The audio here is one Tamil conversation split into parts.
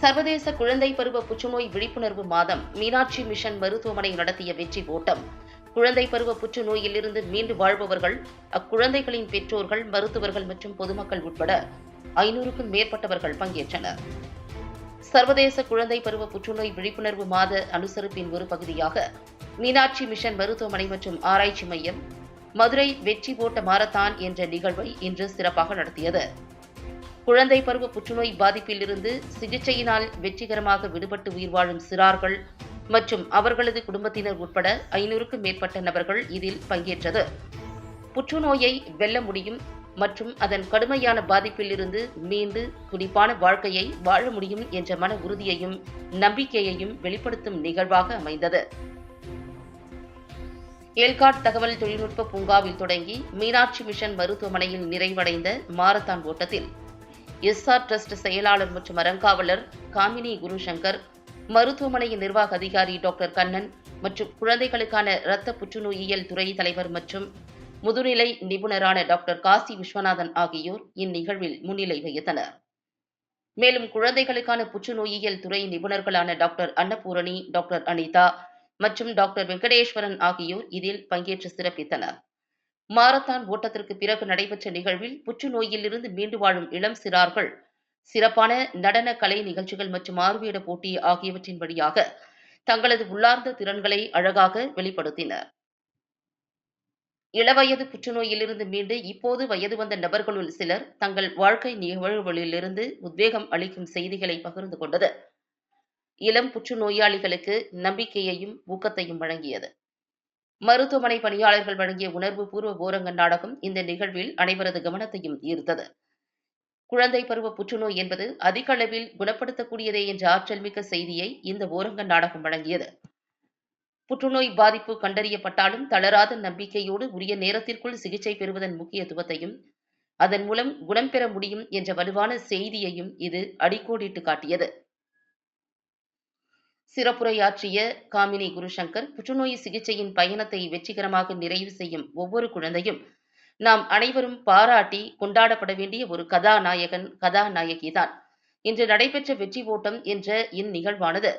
சர்வதேச குழந்தை பருவ புற்றுநோய் விழிப்புணர்வு மாதம் மீனாட்சி மிஷன் மருத்துவமனை நடத்திய வெற்றி ஓட்டம். குழந்தை பருவ புற்றுநோயிலிருந்து மீண்டு வாழ்பவர்கள், அக்குழந்தைகளின் பெற்றோர்கள், மருத்துவர்கள் மற்றும் பொதுமக்கள் உட்பட 500க்கும் மேற்பட்டவர்கள் பங்கேற்றனர். சர்வதேச குழந்தை பருவ புற்றுநோய் விழிப்புணர்வு மாத அனுசரிப்பின் ஒரு பகுதியாக மீனாட்சி மிஷன் மருத்துவமனை மற்றும் ஆராய்ச்சி மையம் மதுரை வெற்றி ஓட்ட மாரத்தான் என்ற நிகழ்வை இன்று சிறப்பாக நடத்தியது. குழந்தை பருவ புற்றுநோய் பாதிப்பிலிருந்து சிகிச்சையினால் வெற்றிகரமாக விடுபட்டு உயிர் வாழும் சிறார்கள் மற்றும் அவர்களது குடும்பத்தினர் உட்பட 500க்கும் மேற்பட்ட நபர்கள் இதில் பங்கேற்றது. புற்றுநோயை வெல்ல முடியும் மற்றும் அதன் கடுமையான பாதிப்பிலிருந்து மீண்டு துடிப்பான வாழ்க்கையை வாழ முடியும் என்ற மன உறுதியையும் நம்பிக்கையையும் வெளிப்படுத்தும் நிகழ்வாக அமைந்தது. ஏல்காட் தகவல் தொழில்நுட்ப பூங்காவில் தொடங்கி மீனாட்சி மிஷன் மருத்துவமனையில் நிறைவடைந்த மாரத்தான் ஓட்டத்தில் எஸ்ஆர் டிரஸ்ட் செயலாளர் மற்றும் அறங்காவலர் காமினி குருசங்கர், மருத்துவமனையின் நிர்வாக அதிகாரி டாக்டர் கண்ணன் மற்றும் குழந்தைகளுக்கான இரத்த புற்றுநோயியல் துறை தலைவர் மற்றும் முதுநிலை நிபுணரான டாக்டர் காசி விஸ்வநாதன் ஆகியோர் இந்நிகழ்வில் முன்னிலை வகித்தனர். மேலும் குழந்தைகளுக்கான புற்றுநோயியல் துறை நிபுணர்களான டாக்டர் அன்னபூரணி, டாக்டர் அனிதா மற்றும் டாக்டர் வெங்கடேஸ்வரன் ஆகியோர் இதில் பங்கேற்று சிறப்பித்தனர். மாரத்தான் ஓட்டத்திற்கு பிறகு நடைபெற்ற நிகழ்வில் புற்றுநோயிலிருந்து மீண்டு வாழும் இளம் சிறார்கள் சிறப்பான நடன கலை நிகழ்ச்சிகள் மற்றும் மாறுவேட போட்டி ஆகியவற்றின் வழியாக தங்களது உள்ளார்ந்த திறன்களை அழகாக வெளிப்படுத்தினர். இளவயது புற்றுநோயிலிருந்து மீண்டு இப்போது வயது வந்த நபர்களுள் சிலர் தங்கள் வாழ்க்கை நிகழ்வுகளிலிருந்து உத்வேகம் அளிக்கும் செய்திகளை பகிர்ந்து கொண்டது இளம் புற்றுநோயாளிகளுக்கு நம்பிக்கையையும் ஊக்கத்தையும் வழங்கியது. மருத்துவமனை பணியாளர்கள் வழங்கிய உணர்வு பூர்வ ஓரங்க நாடகம் இந்த நிகழ்வில் அனைவரது கவனத்தையும் ஈர்த்தது. குழந்தை பருவ புற்றுநோய் என்பது அதிக அளவில் குணப்படுத்தக்கூடியதே என்ற ஆற்றல் மிக்க செய்தியை இந்த ஓரங்க நாடகம் வழங்கியது. புற்றுநோய் பாதிப்பு கண்டறியப்பட்டாலும் தளராத நம்பிக்கையோடு உரிய நேரத்திற்குள் சிகிச்சை பெறுவதன் முக்கியத்துவத்தையும் அதன் மூலம் குணம் பெற முடியும் என்ற வலுவான செய்தியையும் இது அடிக்கோடிட்டு காட்டியது. சிறப்புரையாற்றிய காமினி குருசங்கர், புற்றுநோய் சிகிச்சையின் பயணத்தை வெற்றிகரமாக நிறைவு செய்யும் ஒவ்வொரு குழந்தையும் நாம் அனைவரும் பாராட்டி கொண்டாடப்பட வேண்டிய ஒரு கதாநாயகிதான். இன்று நடைபெற்ற வெற்றி ஓட்டம் என்ற இந்நிகழ்வானது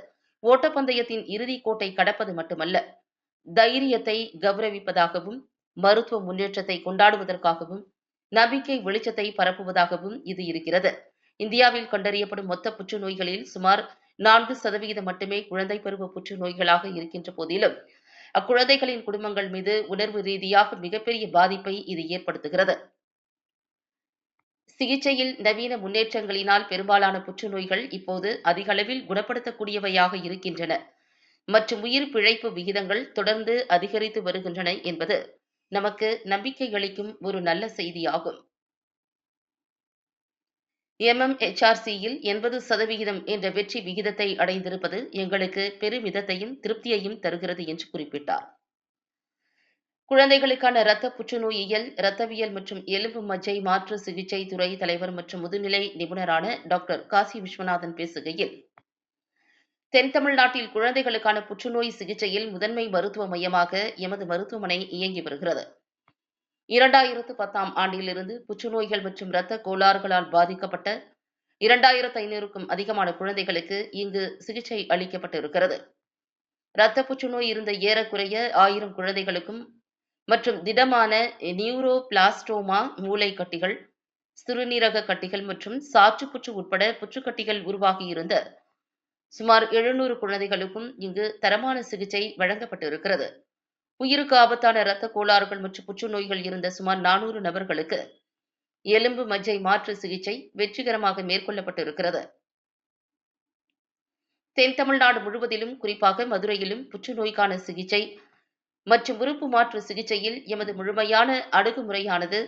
ஓட்டப்பந்தயத்தின் இறுதிக் கோட்டை கடப்பது மட்டுமல்ல, தைரியத்தை கௌரவிப்பதாகவும், மருத்துவ முன்னேற்றத்தை கொண்டாடுவதற்காகவும், நம்பிக்கை வெளிச்சத்தை பரப்புவதாகவும் இது இருக்கிறது. இந்தியாவில் கண்டறியப்படும் மொத்த புற்றுநோய்களில் சுமார் 4% மட்டுமே குழந்தை பருவ புற்றுநோய்களாக இருக்கின்ற போதிலும் அக்குழந்தைகளின் குடும்பங்கள் மீது உணர்வு ரீதியாக மிகப்பெரிய பாதிப்பை இது ஏற்படுத்துகிறது. சிகிச்சையில் நவீன முன்னேற்றங்களினால் பெரும்பாலான புற்றுநோய்கள் இப்போது அதிக அளவில் குணப்படுத்தக்கூடியவையாக இருக்கின்றன மற்றும் உயிர் பிழைப்பு விகிதங்கள் தொடர்ந்து அதிகரித்து வருகின்றன என்பது நமக்கு நம்பிக்கை அளிக்கும் ஒரு நல்ல செய்தியாகும். MMHRCயில் 80% என்ற வெற்றி விகிதத்தை அடைந்திருப்பது எங்களுக்கு பெருமிதத்தையும் திருப்தியையும் தருகிறது என்று குறிப்பிட்டார். குழந்தைகளுக்கான இரத்த புற்றுநோயியல், இரத்தவியல் மற்றும் எலும்பு மஜ்ஜை மாற்று சிகிச்சை துறை தலைவர் மற்றும் முதுநிலை நிபுணரான டாக்டர் காசி விஸ்வநாதன் பேசுகையில், தென் தமிழ்நாட்டில் குழந்தைகளுக்கான புற்றுநோய் சிகிச்சையில் முதன்மை மருத்துவ மையமாக எமது மருத்துவமனை இயங்கி வருகிறது. 2010ஆம் ஆண்டிலிருந்து புற்றுநோய்கள் மற்றும் இரத்த கோளாறுகளால் பாதிக்கப்பட்ட 2500க்கும் அதிகமான குழந்தைகளுக்கு இங்கு சிகிச்சை அளிக்கப்பட்டிருக்கிறது. இரத்த புற்றுநோய் இருந்த ஏறக்குறைய 1000 குழந்தைகளுக்கும் மற்றும் திடமான நியூரோபிளாஸ்டோமா, மூளை கட்டிகள், சிறுநீரக கட்டிகள் மற்றும் சாற்றுப்புற்று உட்பட புற்றுக்கட்டிகள் உருவாகியிருந்த சுமார் 700 குழந்தைகளுக்கும் இங்கு தரமான சிகிச்சை வழங்கப்பட்டிருக்கிறது. உயிருக்கு ஆபத்தான இரத்த கோளாறுகள் மற்றும் புற்றுநோய்கள் இருந்த சுமார் 400 நபர்களுக்கு எலும்பு மஜ்ஜை மாற்று சிகிச்சை வெற்றிகரமாக மேற்கொள்ளப்பட்டிருக்கிறது. தென் தமிழ்நாடு முழுவதிலும், குறிப்பாக மதுரையிலும் புற்றுநோய்க்கான சிகிச்சை மற்றும் உறுப்பு மாற்று சிகிச்சையில் எமது முழுமையான அணுகுமுறையானது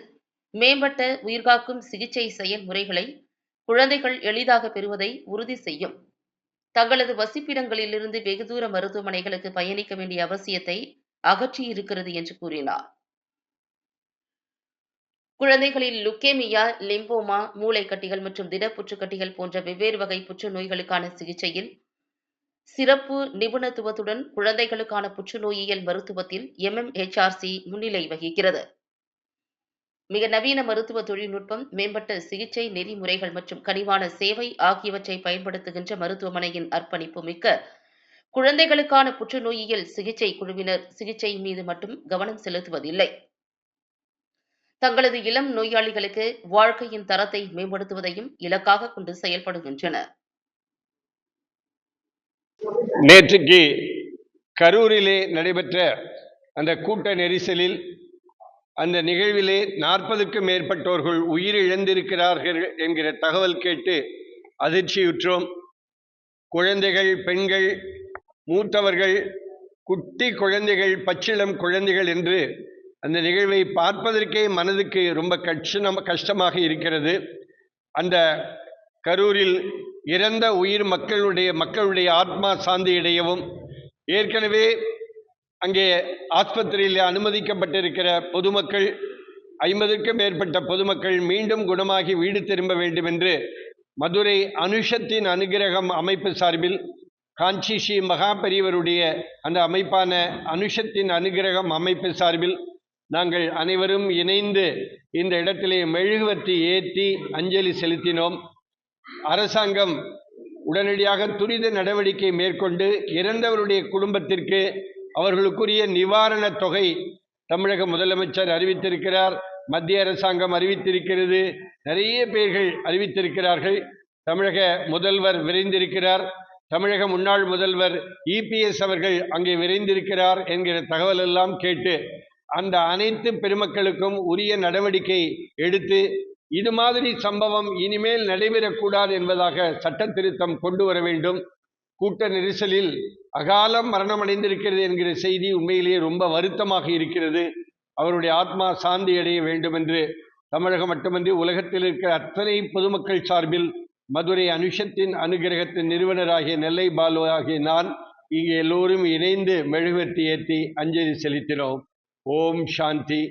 மேம்பட்ட உயிர்காக்கும் சிகிச்சை செயல்முறைகளை குழந்தைகள் எளிதாக பெறுவதை உறுதி செய்யும். தங்களது வசிப்பிடங்களிலிருந்து வெகு தூர மருத்துவமனைகளுக்கு பயணிக்க வேண்டிய அவசியத்தை அகற்றியிருக்கிறது என்று கூறினார். குழந்தைகளில் லுக்கேமியா, லிம்போமா, மூளை கட்டிகள் மற்றும் திட புற்றுக்கட்டிகள் போன்ற வெவ்வேறு வகை புற்றுநோய்களுக்கான சிகிச்சையில் சிறப்பு நிபுணத்துவத்துடன் குழந்தைகளுக்கான புற்றுநோயியல் மருத்துவத்தில் MMHRC முன்னிலை வகிக்கிறது. மிக நவீன மருத்துவ தொழில்நுட்பம், மேம்பட்ட சிகிச்சை நெறிமுறைகள் மற்றும் கனிவான சேவை ஆகியவற்றை பயன்படுத்துகின்ற மருத்துவமனையின் அர்ப்பணிப்பு மிக்க குழந்தைகளுக்கான புற்றுநோயியல் சிகிச்சை குழுவினர் சிகிச்சை மீது மட்டும் கவனம் செலுத்துவதில்லை. தங்களது இளம் நோயாளிகளுக்கு வாழ்க்கையின் தரத்தை மேம்படுத்துவதையும் இலக்காக கொண்டு செயல்படுகின்றனர். நேற்றுக்கு கரூரிலே நடைபெற்ற அந்த கூட்ட நெரிசலில் அந்த நிகழ்விலே 40க்கும் மேற்பட்டோர்கள் உயிரிழந்திருக்கிறார்கள் என்கிற தகவல் கேட்டு அதிர்ச்சியுற்றோம். குழந்தைகள், பெண்கள், மூத்தவர்கள், குட்டி குழந்தைகள், பச்சிளம் குழந்தைகள் என்று அந்த நிகழ்வை பார்ப்பதற்கே மனதுக்கு ரொம்ப கஷ்டமாக இருக்கிறது. அந்த கரூரில் இறந்த உயிர் மக்களுடைய ஆத்மா சாந்தி அடையவும், ஏற்கனவே அங்கே ஆஸ்பத்திரியில் அனுமதிக்கப்பட்டிருக்கிற பொதுமக்கள் 50க்கும் மேற்பட்ட பொதுமக்கள் மீண்டும் குணமாகி வீடு திரும்ப வேண்டும் என்று மதுரை அனுஷத்தின் அனுகிரகம் அமைப்பு சார்பில் காஞ்சி ஸ்ரீ மகா பெரியவருடைய அந்த அமைப்பான அனுஷத்தின் அனுகிரகம் அமைப்பு சார்பில் நாங்கள் அனைவரும் இணைந்து இந்த இடத்திலே மெழுகுவர்த்தி ஏற்றி அஞ்சலி செலுத்தினோம். அரசாங்கம் உடனடியாக துரித நடவடிக்கை மேற்கொண்டு இறந்தவருடைய குடும்பத்திற்கு அவர்களுக்குரிய நிவாரணத் தொகை தமிழக முதலமைச்சர் அறிவித்திருக்கிறார், மத்திய அரசாங்கம் அறிவித்திருக்கிறது, நிறைய பேர்கள் அறிவித்திருக்கிறார்கள். தமிழக முதல்வர் விரைந்திருக்கிறார், தமிழக முன்னாள் முதல்வர் EPS அவர்கள் அங்கே விரைந்திருக்கிறார் என்கிற தகவல் எல்லாம் கேட்டு அந்த அனைத்து பெருமக்களுக்கும் உரிய நடவடிக்கை எடுத்து இது மாதிரி சம்பவம் இனிமேல் நடைபெறக்கூடாது என்பதாக சட்ட திருத்தம் கொண்டு வர வேண்டும். கூட்ட நெரிசலில் அகாலம் மரணமடைந்திருக்கிறது என்கிற செய்தி உண்மையிலேயே ரொம்ப வருத்தமாக இருக்கிறது. அவருடைய ஆத்மா சாந்தி அடைய வேண்டும் என்று தமிழகம் மட்டுமன்றி உலகத்தில் இருக்கிற அத்தனை பொதுமக்கள் சார்பில் மதுரை அனுஷத்தின் அனுகிரகத்தின் நிறுவனராகிய நெல்லை பாலு ஆகிய நான் இங்கே எல்லோரும் இணைந்து மெழுகுவர்த்தி ஏற்றி அஞ்சலி செலுத்தினோம். ஓம் சாந்தி.